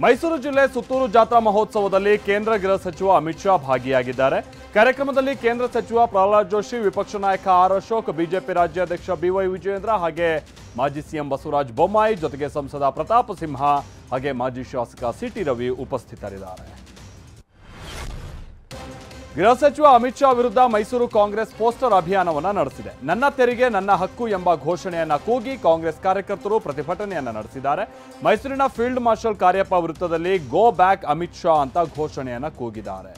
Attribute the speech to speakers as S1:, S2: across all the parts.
S1: ಮೈಸೂರು ಜಿಲ್ಲೆ ಸುತ್ತೂರು ಜಾತ್ರಾ ಮಹೋತ್ಸವದಲ್ಲಿ ಕೇಂದ್ರ ಗೃಹ ಸಚಿವ ಅಮಿತ್ ಶಾ ಭಾಗಿಯಾಗಿದ್ದಾರೆ. ಕಾರ್ಯಕ್ರಮದಲ್ಲಿ ಕೇಂದ್ರ ಸಚಿವ ಪ್ರಹ್ಲಾದ್ ಜೋಶಿ, ವಿಪಕ್ಷ ನಾಯಕ ಆರ್ ಅಶೋಕ್, ಬಿಜೆಪಿ ರಾಜ್ಯಾಧ್ಯಕ್ಷ ಬಿವೈ ವಿಜಯೇಂದ್ರ ಹಾಗೆ ಮಾಜಿ ಸಿಎಂ ಬಸವರಾಜ ಬೊಮ್ಮಾಯಿ ಜೊತೆಗೆ ಸಂಸದ ಪ್ರತಾಪ ಸಿಂಹ ಹಾಗೆ ಮಾಜಿ ಶಾಸಕ ಸಿಟಿ ರವಿ ಉಪಸ್ಥಿತರಿದ್ದಾರೆ. ಗೃಹ ಸಚಿವ ಅಮಿತ್ ಶಾ ವಿರುದ್ಧ ಮೈಸೂರು ಕಾಂಗ್ರೆಸ್ ಪೋಸ್ಟರ್ ಅಭಿಯಾನವನ್ನು ನಡೆಸಿದೆ. ನನ್ನ ತೆರಿಗೆ ನನ್ನ ಹಕ್ಕು ಎಂಬ ಘೋಷಣೆಯನ್ನ ಕೂಗಿ ಕಾಂಗ್ರೆಸ್ ಕಾರ್ಯಕರ್ತರು ಪ್ರತಿಭಟನೆಯನ್ನ ನಡೆಸಿದ್ದಾರೆ. ಮೈಸೂರಿನ ಫೀಲ್ಡ್ ಮಾರ್ಷಲ್ ಕಾರ್ಯಪ್ಪ ವೃತ್ತದಲ್ಲಿ ಗೋ ಬ್ಯಾಕ್ ಅಮಿತ್ ಶಾ ಅಂತ ಘೋಷಣೆಯನ್ನ ಕೂಗಿದ್ದಾರೆ.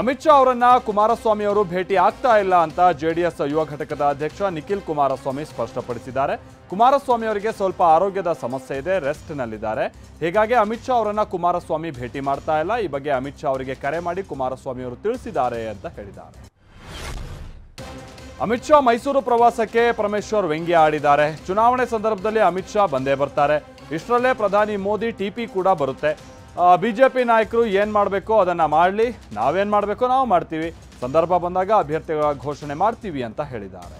S1: ಅಮಿತ್ ಶಾ ಅವರನ್ನ ಕುಮಾರಸ್ವಾಮಿ ಅವರು ಭೇಟಿ ಆಗ್ತಾ ಇಲ್ಲ ಅಂತ ಜೆಡಿಎಸ್ ಯುವ ಘಟಕದ ಅಧ್ಯಕ್ಷ ನಿಖಿಲ್ ಕುಮಾರಸ್ವಾಮಿ ಸ್ಪಷ್ಟಪಡಿಸಿದ್ದಾರೆ. ಕುಮಾರಸ್ವಾಮಿ ಅವರಿಗೆ ಸ್ವಲ್ಪ ಆರೋಗ್ಯದ ಸಮಸ್ಯೆ ಇದೆ, ರೆಸ್ಟ್ ನಲ್ಲಿದ್ದಾರೆ. ಹೀಗಾಗಿ ಅಮಿತ್ ಶಾ ಅವರನ್ನ ಕುಮಾರಸ್ವಾಮಿ ಭೇಟಿ ಮಾಡ್ತಾ ಇಲ್ಲ. ಈ ಬಗ್ಗೆ ಅಮಿತ್ ಶಾ ಅವರಿಗೆ ಕರೆ ಮಾಡಿ ಕುಮಾರಸ್ವಾಮಿ ಅವರು ತಿಳಿಸಿದ್ದಾರೆ ಅಂತ ಹೇಳಿದ್ದಾರೆ. ಅಮಿತ್ ಶಾ ಮೈಸೂರು ಪ್ರವಾಸಕ್ಕೆ ಪರಮೇಶ್ವರ್ ವ್ಯಂಗ್ಯ ಆಡಿದ್ದಾರೆ. ಚುನಾವಣೆ ಸಂದರ್ಭದಲ್ಲಿ ಅಮಿತ್ ಶಾ ಬಂದೇ ಬರ್ತಾರೆ. ಇಷ್ಟರಲ್ಲೇ ಪ್ರಧಾನಿ ಮೋದಿ ಟಿಪಿ ಕೂಡ ಬರುತ್ತೆ. ಬಿಜೆಪಿ ನಾಯಕರು ಏನ್ ಮಾಡಬೇಕು ಅದನ್ನ ಮಾಡಲಿ, ನಾವೇನ್ ಮಾಡಬೇಕು ನಾವು ಮಾಡ್ತೀವಿ, ಸಂದರ್ಭ ಬಂದಾಗ ಅಭ್ಯರ್ಥಿಗಳ ಘೋಷಣೆ ಮಾಡ್ತೀವಿ ಅಂತ ಹೇಳಿದ್ದಾರೆ.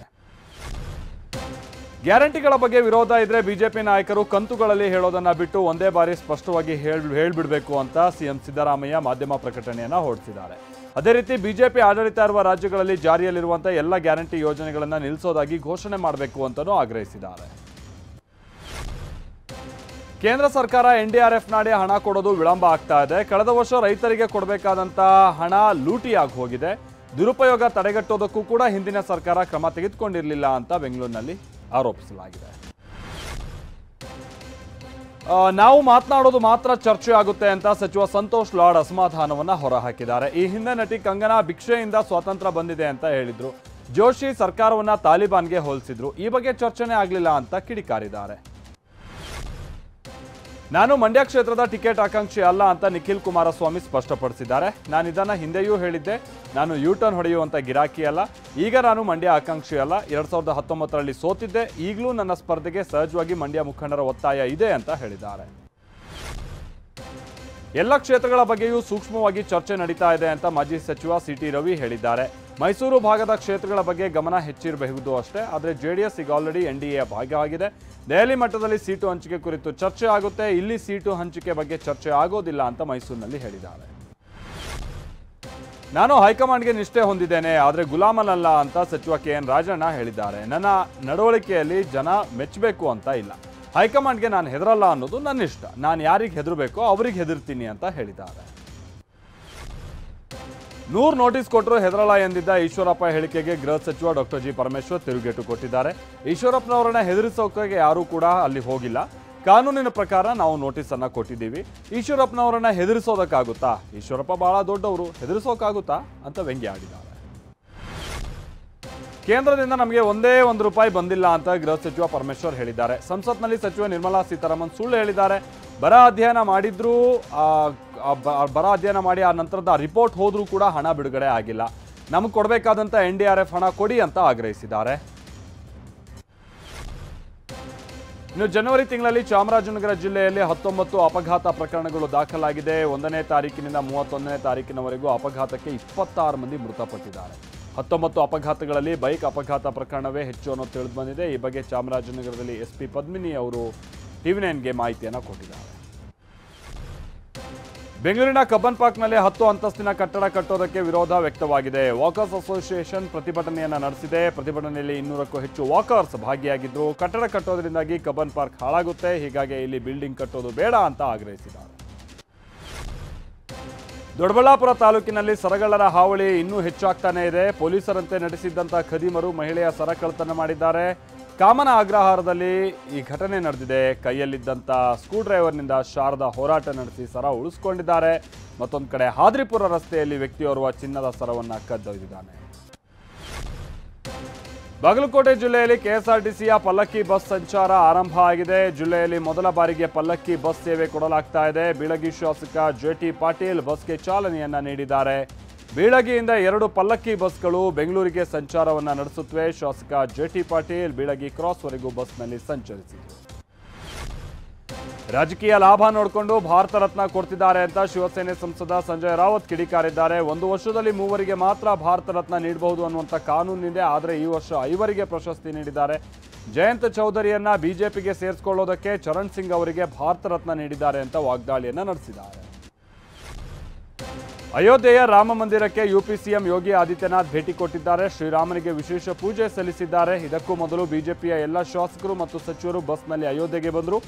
S1: ಗ್ಯಾರಂಟಿಗಳ ಬಗ್ಗೆ ವಿರೋಧ ಇದ್ರೆ ಬಿಜೆಪಿ ನಾಯಕರು ಕಂತುಗಳಲ್ಲಿ ಹೇಳೋದನ್ನ ಬಿಟ್ಟು ಒಂದೇ ಬಾರಿ ಸ್ಪಷ್ಟವಾಗಿ ಹೇಳ್ಬಿಡ್ಬೇಕು ಅಂತ ಸಿಎಂ ಸಿದ್ದರಾಮಯ್ಯ ಮಾಧ್ಯಮ ಪ್ರಕಟಣೆಯನ್ನ ಹೊರಡಿಸಿದ್ದಾರೆ. ಅದೇ ರೀತಿ ಬಿಜೆಪಿ ಆಡಳಿತ ಇರುವ ರಾಜ್ಯಗಳಲ್ಲಿ ಜಾರಿಯಲ್ಲಿರುವಂತಹ ಎಲ್ಲ ಗ್ಯಾರಂಟಿ ಯೋಜನೆಗಳನ್ನ ನಿಲ್ಲಿಸೋದಾಗಿ ಘೋಷಣೆ ಮಾಡಬೇಕು ಅಂತಲೂ ಆಗ್ರಹಿಸಿದ್ದಾರೆ. ಕೇಂದ್ರ ಸರ್ಕಾರ ಎನ್ಡಿಆರ್ಎಫ್ ನಾಡಿ ಹಣ ಕೊಡೋದು ವಿಳಂಬ ಆಗ್ತಾ ಇದೆ. ಕಳೆದ ವರ್ಷ ರೈತರಿಗೆ ಕೊಡಬೇಕಾದಂತಹ ಹಣ ಲೂಟಿಯಾಗಿ ಹೋಗಿದೆ. ದುರುಪಯೋಗ ತಡೆಗಟ್ಟೋದಕ್ಕೂ ಕೂಡ ಹಿಂದಿನ ಸರ್ಕಾರ ಕ್ರಮ ತೆಗೆದುಕೊಂಡಿರಲಿಲ್ಲ ಅಂತ ಬೆಂಗಳೂರಿನಲ್ಲಿ ಆರೋಪಿಸಲಾಗಿದೆ. ನಾವು ಮಾತನಾಡೋದು ಮಾತ್ರ ಚರ್ಚೆ ಆಗುತ್ತೆ ಅಂತ ಸಚಿವ ಸಂತೋಷ್ ಲಾಡ್ ಅಸಮಾಧಾನವನ್ನ ಹೊರಹಾಕಿದ್ದಾರೆ. ಈ ಹಿಂದೆ ನಟಿ ಕಂಗನಾ ಭಿಕ್ಷೆಯಿಂದ ಸ್ವಾತಂತ್ರ್ಯ ಬಂದಿದೆ ಅಂತ ಹೇಳಿದ್ರು. ಜೋಶಿ ಸರ್ಕಾರವನ್ನ ತಾಲಿಬಾನ್ಗೆ ಹೋಲಿಸಿದ್ರು. ಈ ಬಗ್ಗೆ ಚರ್ಚೆನೇ ಆಗಲಿಲ್ಲ ಅಂತ ಕಿಡಿಕಾರಿದ್ದಾರೆ. ನಾನು ಮಂಡ್ಯ ಕ್ಷೇತ್ರದ ಟಿಕೆಟ್ ಆಕಾಂಕ್ಷಿ ಅಲ್ಲ ಅಂತ ನಿಖಿಲ್ ಕುಮಾರಸ್ವಾಮಿ ಸ್ಪಷ್ಟಪಡಿಸಿದ್ದಾರೆ. ನಾನು ಇದನ್ನ ಹಿಂದೆಯೂ ಹೇಳಿದ್ದೆ, ನಾನು ಯೂಟರ್ನ್ ಹೊಡೆಯುವಂತ ಗಿರಾಕಿ ಅಲ್ಲ. ಈಗ ನಾನು ಮಂಡ್ಯ ಆಕಾಂಕ್ಷಿ ಅಲ್ಲ. 2019ರಲ್ಲಿ ಸೋತಿದ್ದೆ. ಈಗಲೂ ನನ್ನ ಸ್ಪರ್ಧೆಗೆ ಸಹಜವಾಗಿ ಮಂಡ್ಯ ಮುಖಂಡರ ಒತ್ತಾಯ ಇದೆ ಅಂತ ಹೇಳಿದ್ದಾರೆ. ಎಲ್ಲ ಕ್ಷೇತ್ರಗಳ ಬಗ್ಗೆಯೂ ಸೂಕ್ಷ್ಮವಾಗಿ ಚರ್ಚೆ ನಡೀತಾ ಇದೆ ಅಂತ ಮಾಜಿ ಸಚಿವ ಸಿಟಿ ರವಿ ಹೇಳಿದ್ದಾರೆ. ಮೈಸೂರು ಭಾಗದ ಕ್ಷೇತ್ರಗಳ ಬಗ್ಗೆ ಗಮನ ಹೆಚ್ಚಿರಬಹುದು ಅಷ್ಟೇ. ಆದರೆ ಜೆಡಿಎಸ್ ಈಗ ಆಲ್ರೆಡಿ ಎನ್ಡಿಎ ಭಾಗವಾಗಿದೆ. ದೆಹಲಿ ಮಟ್ಟದಲ್ಲಿ ಸೀಟು ಹಂಚಿಕೆ ಕುರಿತು ಚರ್ಚೆ ಆಗುತ್ತೆ. ಇಲ್ಲಿ ಸೀಟು ಹಂಚಿಕೆ ಬಗ್ಗೆ ಚರ್ಚೆ ಆಗೋದಿಲ್ಲ ಅಂತ ಮೈಸೂರಿನಲ್ಲಿ ಹೇಳಿದ್ದಾರೆ. ನಾನು ಹೈಕಮಾಂಡ್ಗೆ ನಿಷ್ಠೆ ಹೊಂದಿದ್ದೇನೆ, ಆದರೆ ಗುಲಾಮನಲ್ಲ ಅಂತ ಸಚಿವ ಕೆಎನ್ ರಾಜಣ್ಣ ಹೇಳಿದ್ದಾರೆ. ನನ್ನ ನಡವಳಿಕೆಯಲ್ಲಿ ಜನ ಮೆಚ್ಚಬೇಕು ಅಂತ ಇಲ್ಲ. ಹೈಕಮಾಂಡ್ಗೆ ನಾನು ಹೆದರಲ್ಲ ಅನ್ನೋದು ನನ್ನ ಇಷ್ಟ. ನಾನು ಯಾರಿಗೆ ಹೆದರಬೇಕೋ ಅವರಿಗೆ ಹೆದರ್ತೀನಿ ಅಂತ ಹೇಳಿದ್ದಾರೆ. 100 ನೋಟಿಸ್ ಕೊಟ್ಟರು ಹೆದರಲ್ಲ ಎಂದಿದ್ದ ಈಶ್ವರಪ್ಪ ಹೇಳಿಕೆಗೆ ಗೃಹ ಸಚಿವ ಡಾಕ್ಟರ್ ಜಿ ಪರಮೇಶ್ವರ್ ತಿರುಗೇಟು ಕೊಟ್ಟಿದ್ದಾರೆ. ಈಶ್ವರಪ್ಪನವರನ್ನ ಹೆದರಿಸೋಕೆ ಯಾರೂ ಕೂಡ ಅಲ್ಲಿ ಹೋಗಿಲ್ಲ. ಕಾನೂನಿನ ಪ್ರಕಾರ ನಾವು ನೋಟಿಸ್ ಅನ್ನ ಕೊಟ್ಟಿದ್ದೀವಿ. ಈಶ್ವರಪ್ಪನವರನ್ನ ಹೆದರಿಸೋದಕ್ಕಾಗುತ್ತಾ? ಈಶ್ವರಪ್ಪ ಬಹಳ ದೊಡ್ಡವರು, ಹೆದರಿಸೋಕ್ಕಾಗುತ್ತಾ ಅಂತ ವ್ಯಂಗ್ಯ ಆಡಿದ್ದಾರೆ. ಕೇಂದ್ರದಿಂದ ನಮಗೆ ಒಂದೇ ₹1 ಬಂದಿಲ್ಲ ಅಂತ ಗೃಹ ಸಚಿವ ಪರಮೇಶ್ವರ್ ಹೇಳಿದ್ದಾರೆ. ಸಂಸತ್ನಲ್ಲಿ ಸಚಿವ ನಿರ್ಮಲಾ ಸೀತಾರಾಮನ್ ಸುಳ್ಳು ಹೇಳಿದ್ದಾರೆ. ಬರ ಅಧ್ಯಯನ ಮಾಡಿದ್ರು, ಬರ ಅಧ್ಯಯನ ಮಾಡಿ ಆ ನಂತರದ ರಿಪೋರ್ಟ್ ಹೋದ್ರೂ ಕೂಡ ಹಣ ಬಿಡುಗಡೆ ಆಗಿಲ್ಲ. ನಮಗೆ ಕೊಡಬೇಕಾದಂಥ ಎನ್ಡಿಆರ್ಎಫ್ ಹಣ ಕೊಡಿ ಅಂತ ಆಗ್ರಹಿಸಿದ್ದಾರೆ. ಇನ್ನು ಜನವರಿ ತಿಂಗಳಲ್ಲಿ ಚಾಮರಾಜನಗರ ಜಿಲ್ಲೆಯಲ್ಲಿ 19 ಅಪಘಾತ ಪ್ರಕರಣಗಳು ದಾಖಲಾಗಿದೆ. 1ನೇ ತಾರೀಕಿನಿಂದ 31ನೇ ತಾರೀಕಿನವರೆಗೂ ಅಪಘಾತಕ್ಕೆ 26 ಮಂದಿ ಮೃತಪಟ್ಟಿದ್ದಾರೆ. 19 ಅಪಘಾತಗಳಲ್ಲಿ ಬೈಕ್ ಅಪಘಾತ ಪ್ರಕರಣವೇ ಹೆಚ್ಚು ಅನ್ನೋದು ತಿಳಿದು ಬಂದಿದೆ. ಈ ಬಗ್ಗೆ ಚಾಮರಾಜನಗರದಲ್ಲಿ ಎಸ್ಪಿ ಪದ್ಮಿನಿ ಅವರು TV9ಗೆ ಮಾಹಿತಿಯನ್ನು ಕೊಟ್ಟಿದ್ದಾರೆ. ಬೆಂಗಳೂರಿನ ಕಬ್ಬನ್ ಪಾರ್ಕ್ನಲ್ಲಿ 10 ಅಂತಸ್ತಿನ ಕಟ್ಟಡ ಕಟ್ಟೋದಕ್ಕೆ ವಿರೋಧ ವ್ಯಕ್ತವಾಗಿದೆ. ವಾಕರ್ಸ್ ಅಸೋಸಿಯೇಷನ್ ಪ್ರತಿಭಟನೆಯನ್ನು ನಡೆಸಿದೆ. ಪ್ರತಿಭಟನೆಯಲ್ಲಿ 200ಕ್ಕೂ ಹೆಚ್ಚು ವಾಕರ್ಸ್ ಭಾಗಿಯಾಗಿದ್ರು. ಕಟ್ಟಡ ಕಟ್ಟೋದ್ರಿಂದಾಗಿ ಕಬ್ಬನ್ ಪಾರ್ಕ್ ಹಾಳಾಗುತ್ತೆ, ಹೀಗಾಗಿ ಇಲ್ಲಿ ಬಿಲ್ಡಿಂಗ್ ಕಟ್ಟೋದು ಬೇಡ ಅಂತ ಆಗ್ರಹಿಸಿದ್ದಾರೆ. ದೊಡ್ಡಬಳ್ಳಾಪುರ ತಾಲೂಕಿನಲ್ಲಿ ಸರಗಳ್ಳರ ಹಾವಳಿ ಇನ್ನೂ ಹೆಚ್ಚಾಗ್ತಾನೆ ಇದೆ. ಪೊಲೀಸರಂತೆ ನಡೆಸಿದ್ದಂಥ ಖದೀಮರು ಮಹಿಳೆಯ ಸರ ಕಳ್ಳತನ ಮಾಡಿದ್ದಾರೆ. ಕಾಮನ ಅಗ್ರಹಾರದಲ್ಲಿ ಈ ಘಟನೆ ನಡೆದಿದೆ. ಕೈಯಲ್ಲಿದ್ದಂಥ ಸ್ಕ್ರೂ ಡ್ರೈವರ್ನಿಂದ ಶಾರದಾ ಹೋರಾಟ ನಡೆಸಿ ಸರ ಉಳಿಸ್ಕೊಂಡಿದ್ದಾರೆ. ಮತ್ತೊಂದು ಕಡೆ ಹಾದ್ರಿಪುರ ರಸ್ತೆಯಲ್ಲಿ ವ್ಯಕ್ತಿಯೋರ್ವ ಚಿನ್ನದ ಸರವನ್ನು ಕದ್ದೊಯ್ದಿದ್ದಾನೆ. ಬಾಗಲಕೋಟೆ ಜಿಲ್ಲೆಯಲ್ಲಿ ಕೆಎಸ್ಆರ್ಟಿಸಿಯ ಪಲ್ಲಕ್ಕಿ ಬಸ್ ಸಂಚಾರ ಆರಂಭ ಆಗಿದೆ. ಜಿಲ್ಲೆಯಲ್ಲಿ ಮೊದಲ ಬಾರಿಗೆ ಪಲ್ಲಕ್ಕಿ ಬಸ್ ಸೇವೆ ಕೊಡಲಾಗ್ತಾ ಇದೆ. ಬೀಳಗಿ ಶಾಸಕ ಜೆಟಿ ಪಾಟೀಲ್ ಬಸ್ಗೆ ಚಾಲನೆಯನ್ನ ನೀಡಿದ್ದಾರೆ. ಬೀಳಗಿಯಿಂದ 2 ಪಲ್ಲಕ್ಕಿ ಬಸ್ಗಳು ಬೆಂಗಳೂರಿಗೆ ಸಂಚಾರವನ್ನು ನಡೆಸುತ್ತವೆ. ಶಾಸಕ ಜೆಟಿ ಪಾಟೀಲ್ ಬೀಳಗಿ ಕ್ರಾಸ್ವರೆಗೂ ಬಸ್ನಲ್ಲಿ ಸಂಚರಿಸಿದರು. ರಾಜಕೀಯ ಲಾಭ ನೋಡಿಕೊಂಡು ಭಾರತ ರತ್ನ ಕೊಡ್ತಿದ್ದಾರೆ ಅಂತ ಶಿವಸೇನೆ ಸಂಸದ ಸಂಜಯ್ ರಾವತ್ ಕಿಡಿಕಾರಿದ್ದಾರೆ. 1 ವರ್ಷದಲ್ಲಿ 3 ಮಾತ್ರ ಭಾರತ ರತ್ನ ನೀಡಬಹುದು ಅನ್ನುವಂಥ ಕಾನೂನಿದೆ. ಆದರೆ ಈ ವರ್ಷ 5 ಪ್ರಶಸ್ತಿ ನೀಡಿದ್ದಾರೆ. ಜಯಂತ್ ಚೌಧರಿಯನ್ನ ಬಿಜೆಪಿಗೆ ಸೇರಿಸಿಕೊಳ್ಳೋದಕ್ಕೆ ಚರಣ್ ಸಿಂಗ್ ಅವರಿಗೆ ಭಾರತ ರತ್ನ ನೀಡಿದ್ದಾರೆ ಅಂತ ವಾಗ್ದಾಳಿಯನ್ನ ನಡೆಸಿದ್ದಾರೆ. ಅಯೋಧ್ಯೆಯ ರಾಮ ಮಂದಿರಕ್ಕೆ ಯುಪಿ ಸಿಎಂ ಯೋಗಿ ಆದಿತ್ಯನಾಥ್ ಭೇಟಿ ಕೊಟ್ಟಿದ್ದಾರೆ. ಶ್ರೀರಾಮನಿಗೆ ವಿಶೇಷ ಪೂಜೆ ಸಲ್ಲಿಸಿದ್ದಾರೆ. ಇದಕ್ಕೂ ಮೊದಲು ಬಿಜೆಪಿಯ ಎಲ್ಲ ಶಾಸಕರು ಮತ್ತು ಸಚಿವರು ಬಸ್ನಲ್ಲಿ ಅಯೋಧ್ಯೆಗೆ ಬಂದರು.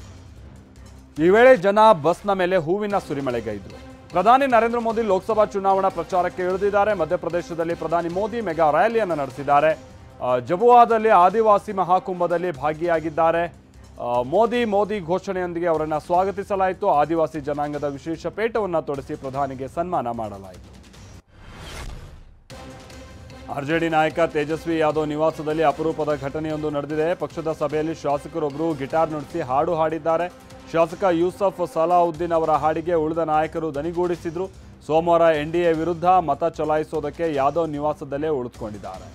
S1: ಈ ವೇಳೆ ಜನ ಬಸ್ನ ಮೇಲೆ ಹೂವಿನ ಸುರಿಮಳೆಗೈದರು. ಪ್ರಧಾನಿ ನರೇಂದ್ರ ಮೋದಿ ಲೋಕಸಭಾ ಚುನಾವಣಾ ಪ್ರಚಾರಕ್ಕೆ ಇಳಿದಿದ್ದಾರೆ. ಮಧ್ಯಪ್ರದೇಶದಲ್ಲಿ ಪ್ರಧಾನಿ ಮೋದಿ ಮೆಗಾ ರ್ಯಾಲಿಯನ್ನು ನಡೆಸಿದ್ದಾರೆ. ಜಬುವಾದಲ್ಲಿ ಆದಿವಾಸಿ ಮಹಾಕುಂಭದಲ್ಲಿ ಭಾಗಿಯಾಗಿದ್ದಾರೆ. ಮೋದಿ ಘೋಷಣೆಯೊಂದಿಗೆ ಅವರನ್ನು ಸ್ವಾಗತಿಸಲಾಯಿತು. ಆದಿವಾಸಿ ಜನಾಂಗದ ವಿಶೇಷ ಪೇಟವನ್ನು ತೊಡಿಸಿ ಪ್ರಧಾನಿಗೆ ಸನ್ಮಾನ ಮಾಡಲಾಯಿತು. ಆರ್ಜೆಡಿ ನಾಯಕ ತೇಜಸ್ವಿ ಯಾದವ್ ನಿವಾಸದಲ್ಲಿ ಅಪರೂಪದ ಘಟನೆಯೊಂದು ನಡೆದಿದೆ. ಪಕ್ಷದ ಸಭೆಯಲ್ಲಿ ಶಾಸಕರೊಬ್ಬರು ಗಿಟಾರ್ ನುಡಿಸಿ ಹಾಡು ಹಾಡಿದ್ದಾರೆ. ಶಾಸಕ ಯೂಸಫ್ ಸಲಾವುದ್ದೀನ್ ಅವರ ಹಾಡಿಗೆ ಉಳಿದ ನಾಯಕರು ದನಿಗೂಡಿಸಿದ್ರು. ಸೋಮವಾರ ಎನ್ಡಿಎ ವಿರುದ್ಧ ಮತ ಚಲಾಯಿಸೋದಕ್ಕೆ ಯಾದವ್ ನಿವಾಸದಲ್ಲೇ ಉಳಿದುಕೊಂಡಿದ್ದಾರೆ.